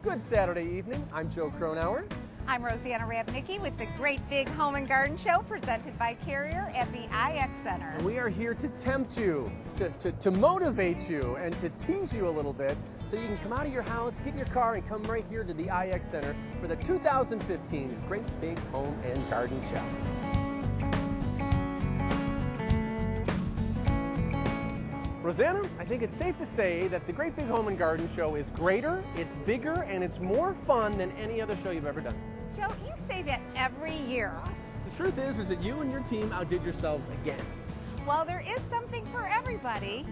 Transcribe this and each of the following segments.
Good Saturday evening. I'm Joe Kronauer. I'm Rosanna Rabnicki with the Great Big Home and Garden Show presented by Carrier at the IX Center. And we are here to tempt you, to motivate you, and to tease you a little bit so you can come out of your house, get in your car, and come right here to the IX Center for the 2015 Great Big Home and Garden Show. Rosanna, I think it's safe to say that the Great Big Home and Garden Show is greater, it's bigger, and it's more fun than any other show you've ever done. Joe, you say that every year. The truth is that you and your team outdid yourselves again. Well, there is something for everybody.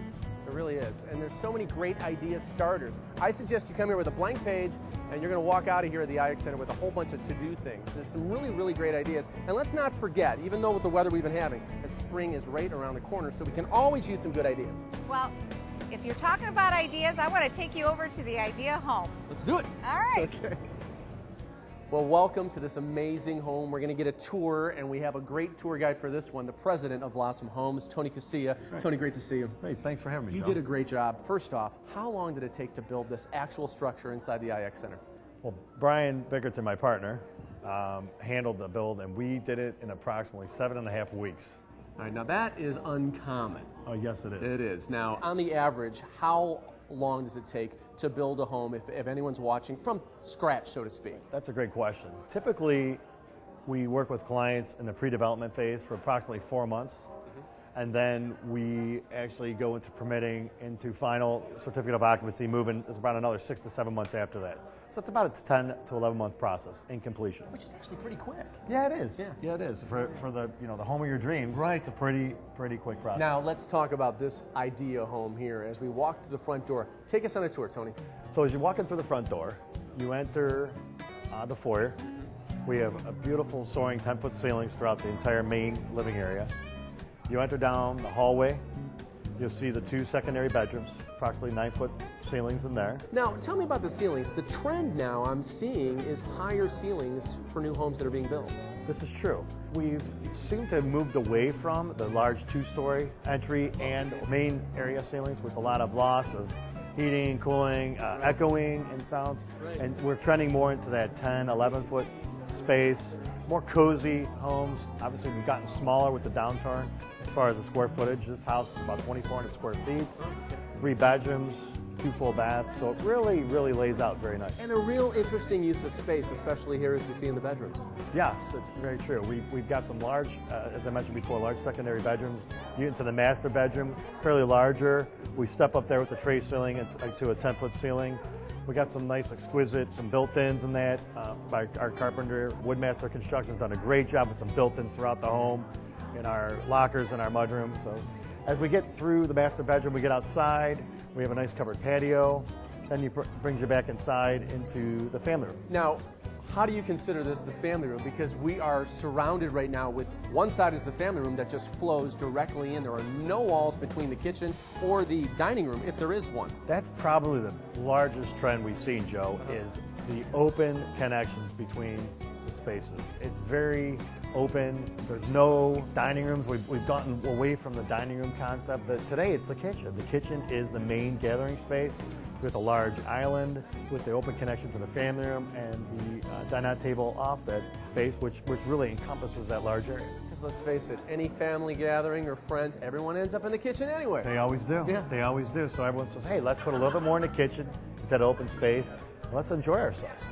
There really is, and there's so many great idea starters. I suggest you come here with a blank page, and you're going to walk out of here at the IX Center with a whole bunch of to-do things. There's some really, really great ideas. And let's not forget, even though with the weather we've been having, that spring is right around the corner, so we can always use some good ideas. Well, if you're talking about ideas, I want to take you over to the Idea Home. Let's do it. All right. Okay. Well, welcome to this amazing home. We're going to get a tour, and we have a great tour guide for this one, the president of Blossom Homes, Tony Casilla. Right. Tony, great to see you. Great, thanks for having me, You Joe. did a great job. First off, how long did it take to build this actual structure inside the IX Center? Well, Brian Bickerton, my partner, handled the build, and we did it in approximately 7.5 weeks. All right, now that is uncommon. Oh, yes, it is. It is. Now, on the average, how long does it take to build a home if anyone's watching from scratch, so to speak? That's a great question. Typically, we work with clients in the pre-development phase for approximately 4 months. And then we actually go into permitting, into final certificate of occupancy, moving is about another 6 to 7 months after that. So it's about a 10 to 11 month process in completion. Which is actually pretty quick. Yeah, it is. Yeah. Yeah, it is. For the the home of your dreams. Right. It's a pretty quick process. Now, let's talk about this idea home here as we walk through the front door. Take us on a tour, Tony. So as you walk in through the front door, you enter the foyer. We have a beautiful soaring 10-foot ceilings throughout the entire main living area. You enter down the hallway, you'll see the 2 secondary bedrooms, approximately 9-foot ceilings in there. Now, tell me about the ceilings. The trend now I'm seeing is higher ceilings for new homes that are being built. This is true. We've seemed to have moved away from the large 2-story entry and main area ceilings with a lot of loss of heating, cooling, echoing and sounds. Right. And we're trending more into that 10, 11-foot space, more cozy homes. Obviously, we've gotten smaller with the downturn as far as the square footage. This house is about 2,400 square feet, 3 bedrooms, 2 full baths, so it really, really lays out very nice. And a real interesting use of space, especially here as we see in the bedrooms. Yes, it's very true. We've got some large, as I mentioned before, large secondary bedrooms. You get into the master bedroom, fairly larger. We step up there with the tray ceiling to a 10-foot ceiling. We got some nice, exquisite, some built-ins in that by our carpenter. Woodmaster Construction's done a great job with some built-ins throughout the home, in our lockers and our mudroom. So as we get through the master bedroom, we get outside. We have a nice covered patio. Then brings you back inside into the family room. Now, how do you consider this the family room? Because we are surrounded right now with one side is the family room that just flows directly in. There are no walls between the kitchen or the dining room, if there is one. That's probably the largest trend we've seen, Joe, is the open connections between the spaces. It's very open. There's no dining rooms. We've gotten away from the dining room concept. Today it's the kitchen. The kitchen is the main gathering space with a large island, with the open connection to the family room and the dinette table off that space, which really encompasses that large area. Because let's face it, any family gathering or friends, everyone ends up in the kitchen anyway. They always do. Yeah. They always do. So everyone says, hey, let's put a little bit more in the kitchen, that open space. Let's enjoy ourselves.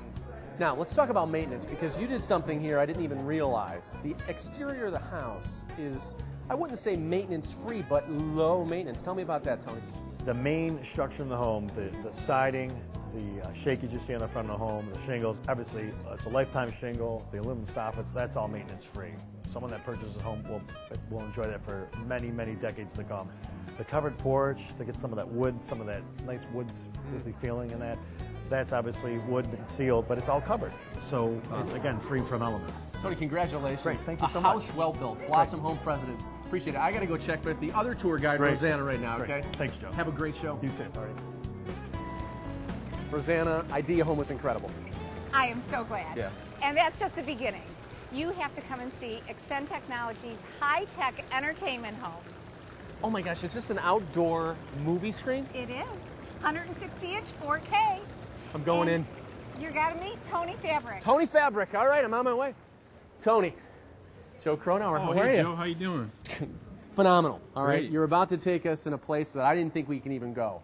Now, let's talk about maintenance, because you did something here I didn't even realize. The exterior of the house is, I wouldn't say maintenance-free, but low maintenance. Tell me about that, Tony. The main structure in the home, the siding, the shakeage you see on the front of the home, the shingles, obviously it's a lifetime shingle, the aluminum soffits, that's all maintenance-free. Someone that purchases a home will enjoy that for many, many decades to come. The covered porch, to get some of that wood, some of that nice woodsy feeling in that, that's obviously wood and sealed, but it's all covered. So it's, again, free from elements. Tony, congratulations. Great, thank you so A much. house well built. Blossom Home President. Appreciate it. I got to go check with the other tour guide, Great. Rosanna, right now, Great. okay? Thanks, Joe. Have a great show. You too. All right. Rosanna, Idea Home was incredible. I am so glad. Yes. And that's just the beginning. You have to come and see Extend Technology's high-tech entertainment home. Oh my gosh, is this an outdoor movie screen? It is 160-inch 4K. I'm going in. You got to meet Tony Fabric. Tony Fabric. All right, I'm on my way. Tony. Joe Cronauer, how are you? Joe, how you doing? Phenomenal. All right, Great. you're about to take us in a place that I didn't think we can even go.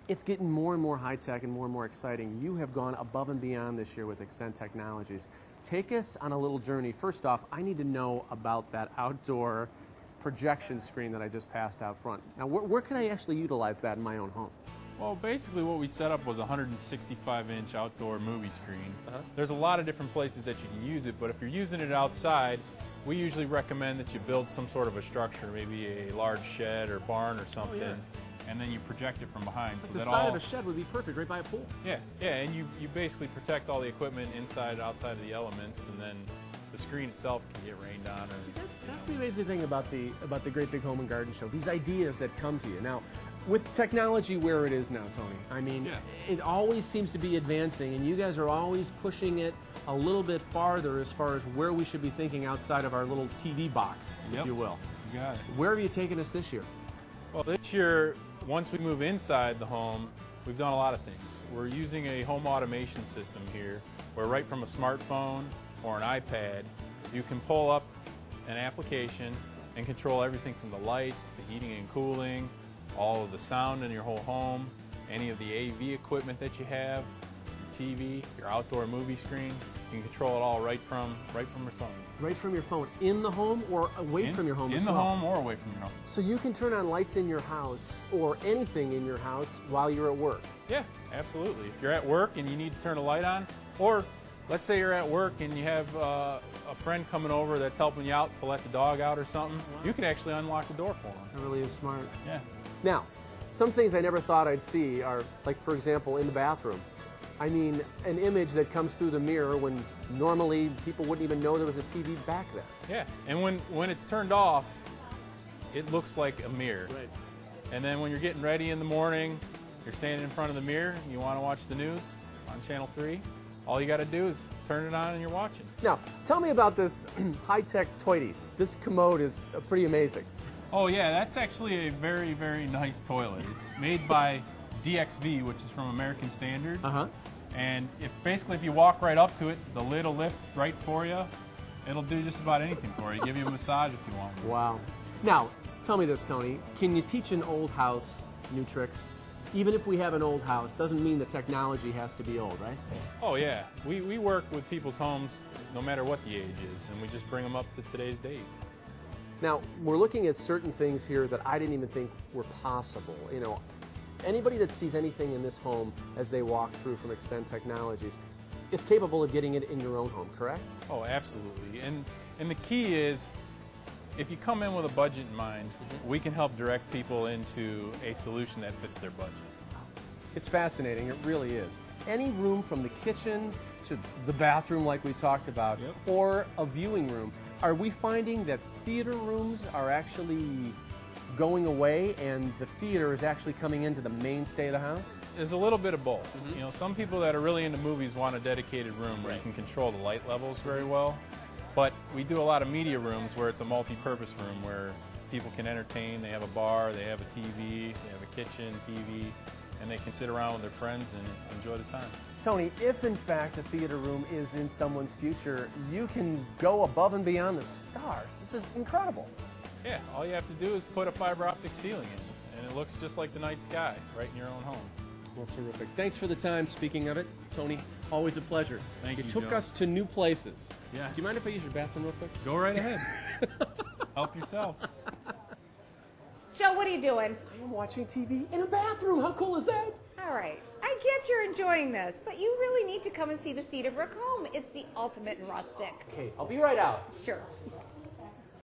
It's getting more and more high-tech and more exciting. You have gone above and beyond this year with Extent Technologies. Take us on a little journey. First off, I need to know about that outdoor projection screen that I just passed out front. Now, where can I actually utilize that in my own home? Well, basically what we set up was a 165-inch outdoor movie screen. There's a lot of different places that you can use it, but if you're using it outside, we usually recommend that you build some sort of a structure, maybe a large shed or barn or something. yeah. And then you project it from behind. But so the that side all, of a shed would be perfect, right by a pool. Yeah, and you basically protect all the equipment inside and outside of the elements, and then the screen itself can get rained on. Or, See, that's the amazing thing about the Great Big Home and Garden Show. These ideas that come to you now, with technology where it is now, Tony. I mean, Yeah. it always seems to be advancing, and you guys are always pushing it a little bit farther as far as where we should be thinking outside of our little TV box, if Yep. you will. You got it. Where have you taken us this year? Well, this year, once we move inside the home, we've done a lot of things. We're using a home automation system here, where right from a smartphone or an iPad, you can pull up an application and control everything from the lights, the heating and cooling, all of the sound in your whole home, any of the AV equipment that you have, your TV, your outdoor movie screen. You can control it all right from your phone. Right from your phone, in the home or away from your home In as the well? home or away from your home. So you can turn on lights in your house or anything in your house while you're at work. Yeah, absolutely. If you're at work and you need to turn a light on, or let's say you're at work and you have a friend coming over that's helping you out to let the dog out or something, you can actually unlock the door for them. That really is smart. Yeah. Now, some things I never thought I'd see are, like, for example, in the bathroom. I mean, an image that comes through the mirror when normally people wouldn't even know there was a TV back there. Yeah, and when it's turned off, it looks like a mirror. Right. And then when you're getting ready in the morning, you're standing in front of the mirror, and you want to watch the news on Channel 3, all you got to do is turn it on and you're watching. Now, tell me about this high-tech toilet. This commode is pretty amazing. Oh yeah, that's actually a very, very nice toilet. It's made by DXV, which is from American Standard. Uh-huh. And if you walk right up to it, the lid will lift right for you. It'll do just about anything for you. Give you a massage if you want. Wow. Now, tell me this, Tony. Can you teach an old house new tricks? Even if we have an old house, doesn't mean the technology has to be old, right? Oh yeah, we work with people's homes no matter what the age is, and we just bring them up to today's date. Now, we're looking at certain things here that I didn't even think were possible. You know, anybody that sees anything in this home as they walk through from Extent Technologies, it's capable of getting it in your own home, correct? Oh, absolutely. And the key is, if you come in with a budget in mind, we can help direct people into a solution that fits their budget. It's fascinating, it really is. Any room from the kitchen to the bathroom like we talked about, Yep. or a viewing room. Are we finding that theater rooms are actually going away and the theater is actually coming into the mainstay of the house? There's a little bit of both. You know, some people that are really into movies want a dedicated room where you can control the light levels very well. But we do a lot of media rooms where it's a multi-purpose room where people can entertain. They have a bar, they have a TV, they have a kitchen, TV, and they can sit around with their friends and enjoy the time. Tony, if in fact a theater room is in someone's future, you can go above and beyond the stars. This is incredible. Yeah, all you have to do is put a fiber optic ceiling in, and it looks just like the night sky right in your own home. Well, terrific. Thanks for the time. Speaking of it, Tony, always a pleasure. Thank you, took Joe. us to new places. Yes. Do you mind if I use your bathroom real quick? Go right ahead. Help yourself. Joe, what are you doing? I'm watching TV in a bathroom. How cool is that? All right. I get you're enjoying this, but you really need to come and see the Cedarbrook home. It's the ultimate in rustic. Okay, I'll be right out. Sure.